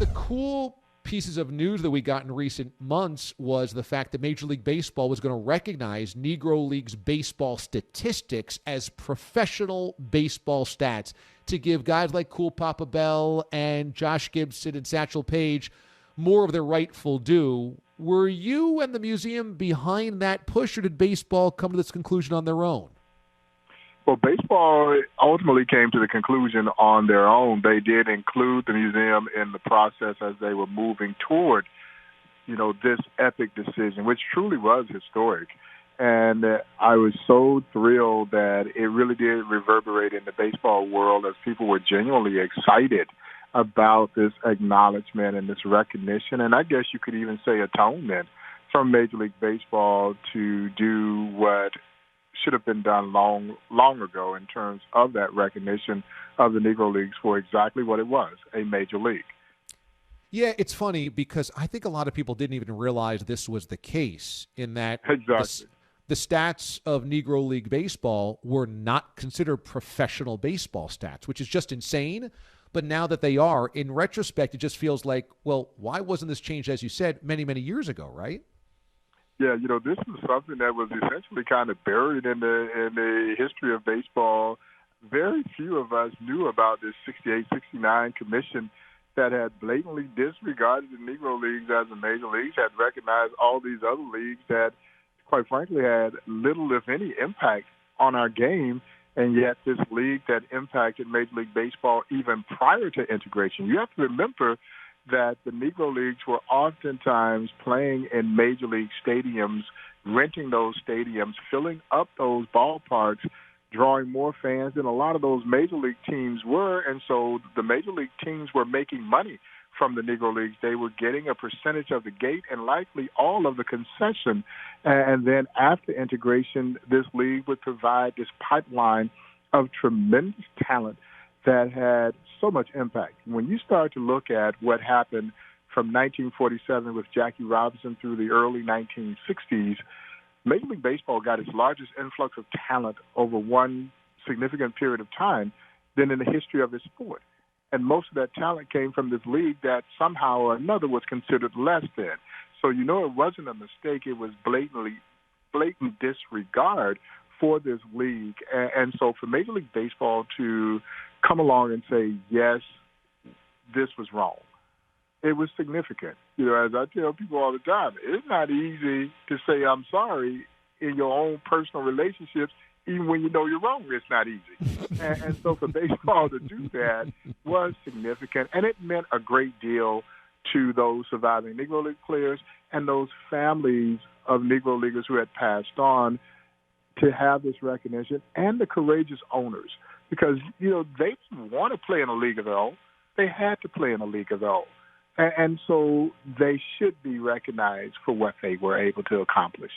the cool pieces of news that we got in recent months was the fact that Major League Baseball was going to recognize Negro Leagues baseball statistics as professional baseball stats to give guys like Cool Papa Bell and Josh Gibson and Satchel Paige more of their rightful due. Were you and the museum behind that push, or did baseball come to this conclusion on their own? Well, baseball ultimately came to the conclusion on their own. They did include the museum in the process as they were moving toward, this epic decision, which truly was historic. And I was so thrilled that it really did reverberate in the baseball world as people were genuinely excited about this acknowledgement and this recognition, and I guess you could even say atonement from Major League Baseball to do what should have been done long ago in terms of that recognition of the Negro Leagues for exactly what it was, a major league. Yeah, it's funny because I think a lot of people didn't even realize this was the case, in that exactly. The stats of Negro League baseball were not considered professional baseball stats, which is just insane. But now that they are, in retrospect, it just feels like, well, why wasn't this changed, as you said, many, many years ago, right? Yeah, this is something that was essentially kind of buried in the history of baseball. Very few of us knew about this 68-69 commission that had blatantly disregarded the Negro Leagues as a major league, had recognized all these other leagues that, quite frankly, had little, if any, impact on our game. And yet this league that impacted Major League Baseball even prior to integration. You have to remember that the Negro Leagues were oftentimes playing in Major League stadiums, renting those stadiums, filling up those ballparks, drawing more fans than a lot of those Major League teams were. And so the Major League teams were making money from the Negro Leagues. They were getting a percentage of the gate and likely all of the concession. And then after integration, this league would provide this pipeline of tremendous talent that had so much impact. When you start to look at what happened from 1947 with Jackie Robinson through the early 1960s, Major League Baseball got its largest influx of talent over one significant period of time than in the history of its sport. And most of that talent came from this league that somehow or another was considered less than. So, it wasn't a mistake. It was blatant disregard for this league. And so for Major League Baseball to come along and say, yes, this was wrong, it was significant. As I tell people all the time, it's not easy to say I'm sorry in your own personal relationships. Even when you know you're wrong, it's not easy. And so for baseball to do that was significant, and it meant a great deal to those surviving Negro League players and those families of Negro Leaguers who had passed on, to have this recognition, and the courageous owners. Because, they didn't want to play in a league of their own. They had to play in a league of their own. And so they should be recognized for what they were able to accomplish.